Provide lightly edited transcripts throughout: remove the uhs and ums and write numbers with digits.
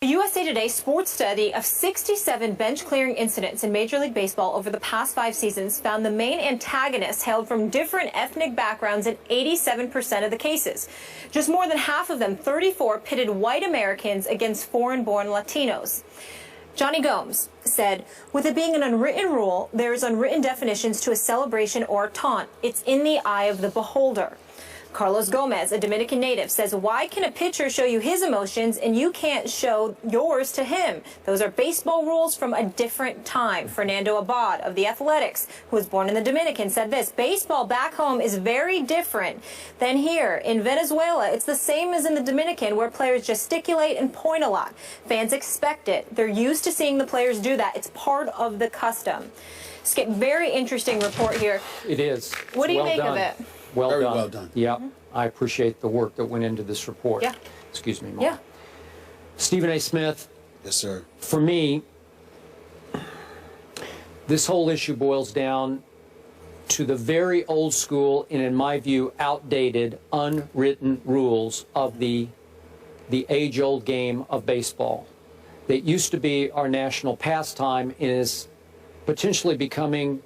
A USA Today sports study of 67 bench-clearing incidents in Major League Baseball over the past 5 seasons found the main antagonists hailed from different ethnic backgrounds in 87% of the cases. Just more than half of them, 34, pitted white Americans against foreign-born Latinos. Johnny Gomes said, with it being an unwritten rule, there is unwritten definitions to a celebration or a taunt. It's in the eye of the beholder. Carlos Gomez, a Dominican native, says, why can a pitcher show you his emotions and you can't show yours to him? Those are baseball rules from a different time. Fernando Abad of the Athletics, who was born in the Dominican, said this: baseball back home is very different than here. In Venezuela, it's the same as in the Dominican, where players gesticulate and point a lot. Fans expect it. They're used to seeing the players do that. It's part of the custom. Skip, very interesting report here. It is. What do you make of it? Very well done. Yeah, I appreciate the work that went into this report. Yeah. Excuse me, Mark. Yeah. Stephen A. Smith. Yes, sir. For me, this whole issue boils down to the very old school and, in my view, outdated, unwritten rules of the age-old game of baseball that used to be our national pastime and is potentially becoming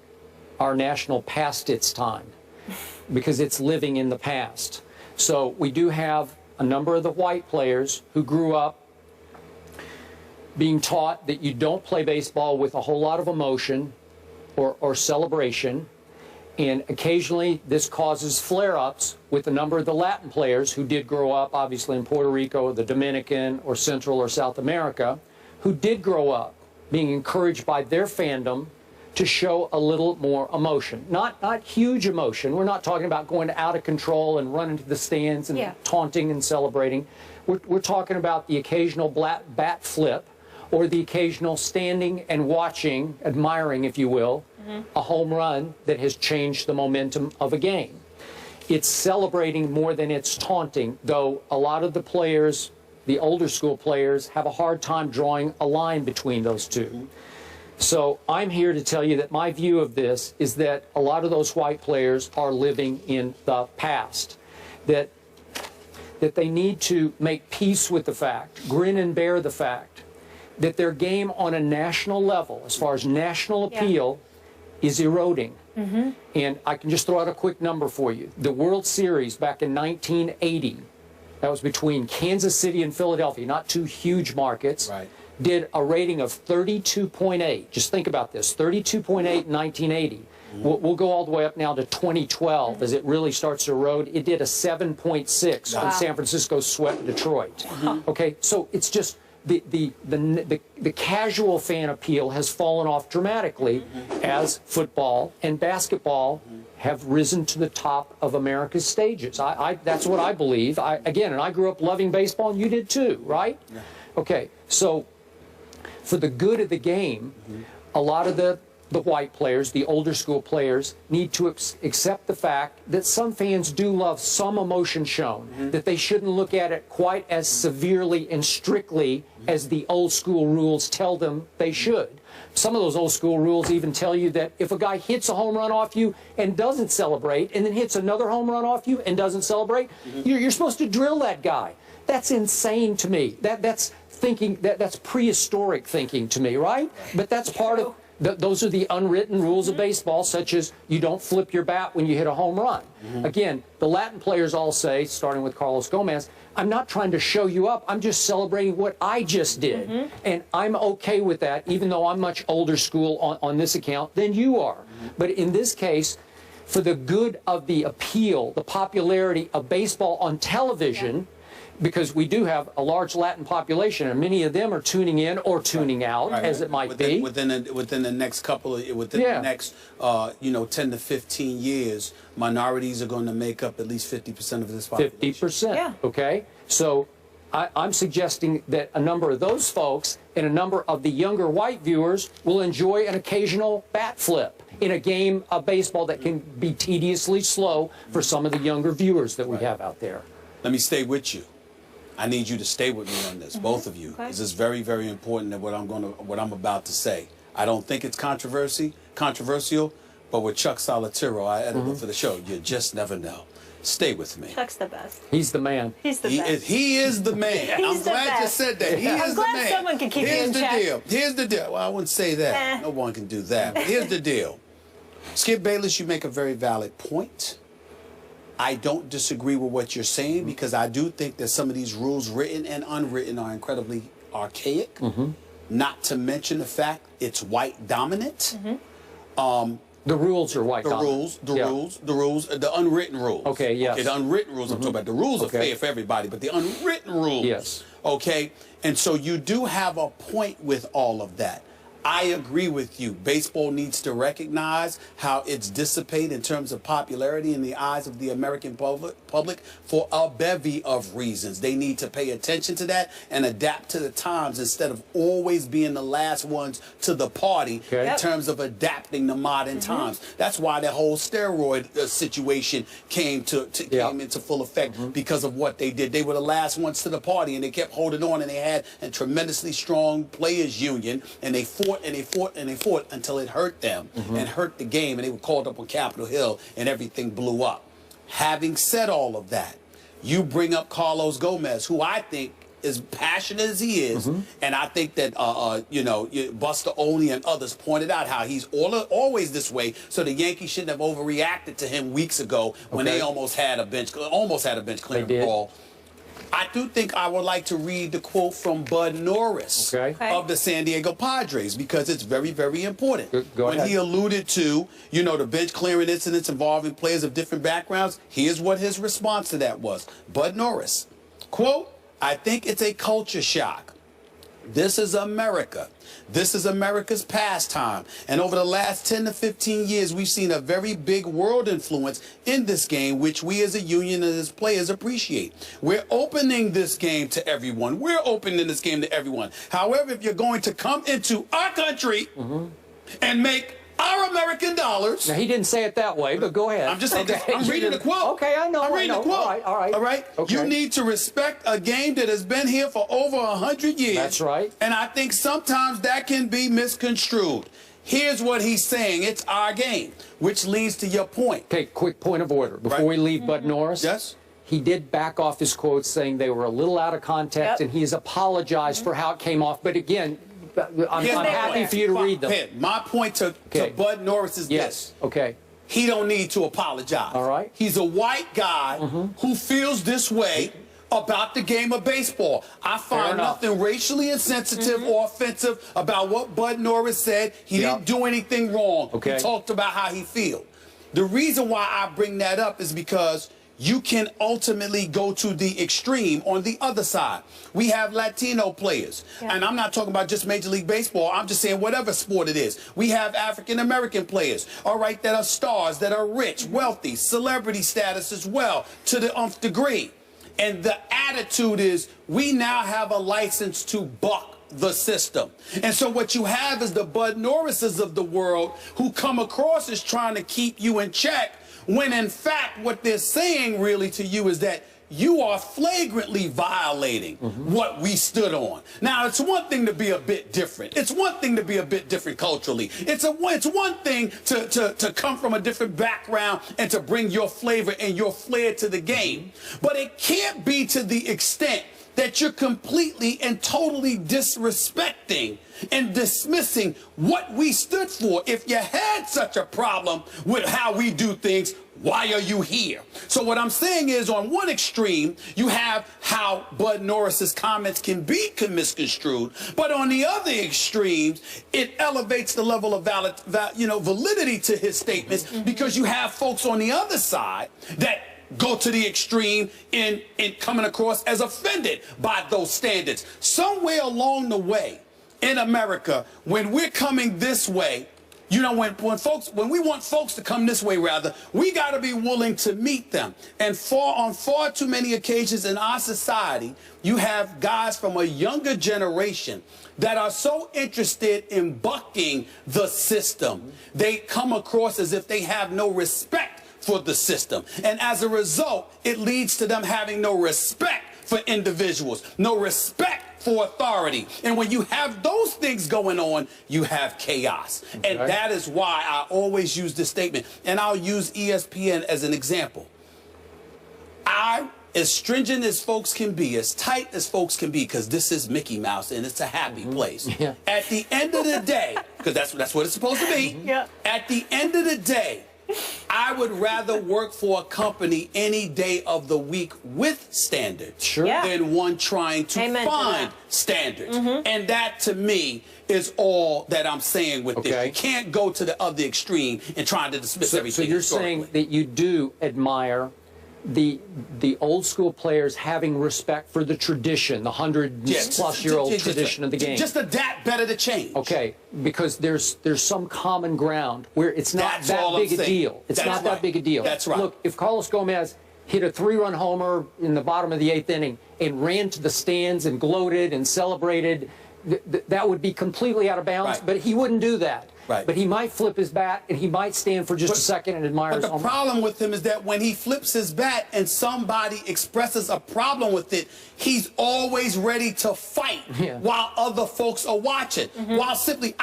our national past its time, because it's living in the past. So we do have a number of the white players who grew up being taught that you don't play baseball with a whole lot of emotion or celebration, and occasionally this causes flare-ups with a number of the Latin players who did grow up, obviously, in Puerto Rico, the Dominican, or Central or South America, who did grow up being encouraged by their fandom to show a little more emotion. Not huge emotion. We're not talking about going out of control and running to the stands and taunting and celebrating. We're talking about the occasional bat flip or the occasional standing and watching, admiring, if you will, a home run that has changed the momentum of a game. It's celebrating more than it's taunting, though a lot of the players, the older school players, have a hard time drawing a line between those two. So I'm here to tell you that my view of this is that a lot of those white players are living in the past, that they need to make peace with the fact, grin and bear the fact, that their game on a national level, as far as national appeal, is eroding. And I can just throw out a quick number for you. The World Series back in 1980, that was between Kansas City and Philadelphia, not two huge markets. Right. Did a rating of 32.8. Just think about this, 32.8 in 1980. We'll go all the way up now to 2012 as it really starts to erode. It did a 7.6 when San Francisco swept Detroit. Okay, so it's just the casual fan appeal has fallen off dramatically as football and basketball have risen to the top of America's stages. That's what I believe. Again, and I grew up loving baseball, and you did too, right? Yeah. Okay, so for the good of the game, a lot of the white players, the older school players, need to accept the fact that some fans do love some emotion shown, that they shouldn't look at it quite as severely and strictly as the old school rules tell them they should. Some of those old school rules even tell you that if a guy hits a home run off you and doesn't celebrate, and then hits another home run off you and doesn't celebrate, you're supposed to drill that guy. That's insane to me. That's thinking, that's prehistoric thinking to me, right? But that's part of, those are the unwritten rules of baseball, such as you don't flip your bat when you hit a home run. Again, the Latin players all say, starting with Carlos Gomez, I'm not trying to show you up, I'm just celebrating what I just did. And I'm okay with that, even though I'm much older school on this account than you are. But in this case, for the good of the appeal, the popularity of baseball on television, because we do have a large Latin population, and many of them are tuning in or tuning out, as it might be. Within the next couple of, the next, 10 to 15 years, minorities are going to make up at least 50% of this population. 50%. Okay. So I'm suggesting that a number of those folks and a number of the younger white viewers will enjoy an occasional bat flip in a game of baseball that can be tediously slow for some of the younger viewers that we have out there. Let me stay with you. I need you to stay with me on this, both of you. This is very, very important that what I'm about to say. I don't think it's controversial, but with Chuck Solitero, our editor for the show, you just never know. Stay with me. Chuck's the best. He's the man. He's the best. He is the man. He's I'm the glad you best. said that. He I'm is the glad man. someone can keep Here's you in the check. deal. Here's the deal. Well, I wouldn't say that. No one can do that. But here's the deal. Skip Bayless, you make a very valid point. I don't disagree with what you're saying because I do think that some of these rules, written and unwritten, are incredibly archaic. Not to mention the fact it's white dominant. The rules are white dominant. The rules, the unwritten rules. Okay, yes. Okay, the unwritten rules I'm talking about. The rules are fair for everybody, but the unwritten rules. Yes. Okay, and so you do have a point with all of that. I agree with you. Baseball needs to recognize how it's dissipated in terms of popularity in the eyes of the American public for a bevy of reasons. They need to pay attention to that and adapt to the times instead of always being the last ones to the party in terms of adapting to modern times. That's why that whole steroid situation came into full effect because of what they did. They were the last ones to the party, and they kept holding on, and they had a tremendously strong players union, and they fought and they fought and they fought until it hurt them and hurt the game, and they were called up on Capitol Hill and everything blew up. Having said all of that, you bring up Carlos Gomez, who I think as passionate as he is, and I think that Buster Olney and others pointed out how he's always this way. So the Yankees shouldn't have overreacted to him weeks ago when they almost had a bench clearing brawl. I do think I would like to read the quote from Bud Norris of the San Diego Padres because it's very, very important. Go ahead. When he alluded to, the bench clearing incidents involving players of different backgrounds, here's what his response to that was. Bud Norris, quote, "I think it's a culture shock. This is America. This is America's pastime. And over the last 10 to 15 years, we've seen a very big world influence in this game, which we as a union and as players appreciate. We're opening this game to everyone. We're opening this game to everyone. However, if you're going to come into our country and make our American dollars." Now, he didn't say it that way, but go ahead. I'm just saying, I'm reading the quote. Okay, I know. I'm reading the quote. All right. All right. Okay. You need to respect a game that has been here for over 100 years. That's right. And I think sometimes that can be misconstrued. Here's what he's saying. It's our game, which leads to your point. Okay, quick point of order. Before we leave Bud Norris. Yes. He did back off his quotes saying they were a little out of context, and he has apologized for how it came off. But again, I'm happy for you to read them. My point to Bud Norris is this. Okay. He don't need to apologize. All right. He's a white guy who feels this way about the game of baseball. I find nothing racially insensitive or offensive about what Bud Norris said. He didn't do anything wrong. He talked about how he feels. The reason why I bring that up is because you can ultimately go to the extreme on the other side. We have Latino players, and I'm not talking about just Major League Baseball. I'm just saying whatever sport it is. We have African-American players, all right, that are stars, that are rich, wealthy, celebrity status as well, to the nth degree. And the attitude is we now have a license to buck the system. And so what you have is the Bud Norrises of the world who come across as trying to keep you in check, when in fact what they're saying really to you is that you are flagrantly violating what we stood on. Now, it's one thing to be a bit different. It's one thing to be a bit different culturally. It's one thing to come from a different background and to bring your flavor and your flair to the game. But it can't be to the extent that you're completely and totally disrespecting and dismissing what we stood for. If you had such a problem with how we do things, why are you here? So what I'm saying is, on one extreme, you have how Bud Norris's comments can be misconstrued, but on the other extremes, it elevates the level of validity to his statements because you have folks on the other side that go to the extreme in coming across as offended by those standards. Somewhere along the way in America, when we're coming this way, when we want folks to come this way, rather, we got to be willing to meet them. And on far too many occasions in our society, you have guys from a younger generation that are so interested in bucking the system, they come across as if they have no respect for the system. And as a result, it leads to them having no respect for individuals, no respect for authority. And when you have those things going on, you have chaos. And that is why I always use this statement. And I'll use ESPN as an example. as stringent as folks can be, as tight as folks can be, because this is Mickey Mouse and it's a happy place. Yeah. At the end of the day, because that's what it's supposed to be. Yeah. At the end of the day, I would rather work for a company any day of the week with standards Sure. Yeah. than one trying to Amen to find that. standards. And that, to me, is all that I'm saying with this. Okay. You can't go to the other extreme and try to dismiss everything. So you're saying historically. that you do admire the old school players having respect for the tradition, the 100-plus-year-old tradition of the game. Just adapt better to change. Okay, because there's some common ground where it's not That's that all big I'm a saying. deal. It's That's not that right. big a deal. That's right. Look, if Carlos Gomez hit a 3-run homer in the bottom of the 8th inning and ran to the stands and gloated and celebrated, that would be completely out of bounds, Right. but he wouldn't do that. Right. But he might flip his bat and he might stand for just a second and admire But his the home run. problem with him is that when he flips his bat and somebody expresses a problem with it, he's always ready to fight while other folks are watching. While simply,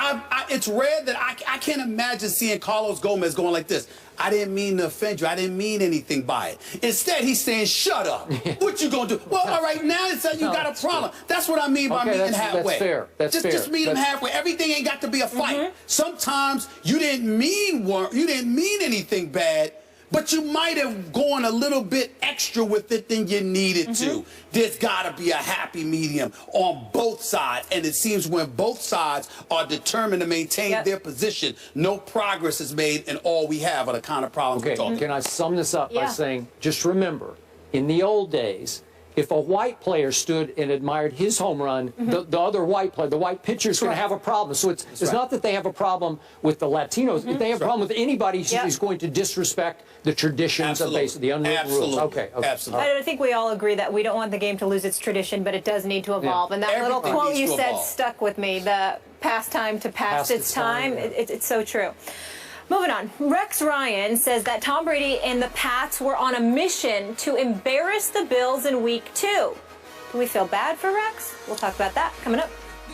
it's rare that I can't imagine seeing Carlos Gomez going like this. I didn't mean to offend you. I didn't mean anything by it. Instead, he's saying, shut up. What you going to do? Well, all right, now it's that you got a problem. That's what I mean by meeting halfway. That's fair. That's fair. Just meet him halfway. Everything ain't got to be a fight. Sometimes you didn't mean anything bad, but you might have gone a little bit extra with it than you needed to. There's got to be a happy medium on both sides, and it seems when both sides are determined to maintain their position, no progress is made, and all we have are the kind of problems we're talking about. Can I sum this up by saying, just remember, in the old days, if a white player stood and admired his home run, the other white player, the white pitcher's going to have a problem. So it's not that they have a problem with the Latinos. If they have a problem with anybody who's going to disrespect the traditions of basically the unwritten rules. Okay. Absolutely. I think we all agree that we don't want the game to lose its tradition, but it does need to evolve. And that little quote you said stuck with me, the pastime to past its time. It's so true. Moving on, Rex Ryan says that Tom Brady and the Pats were on a mission to embarrass the Bills in Week 2. Do we feel bad for Rex? We'll talk about that coming up.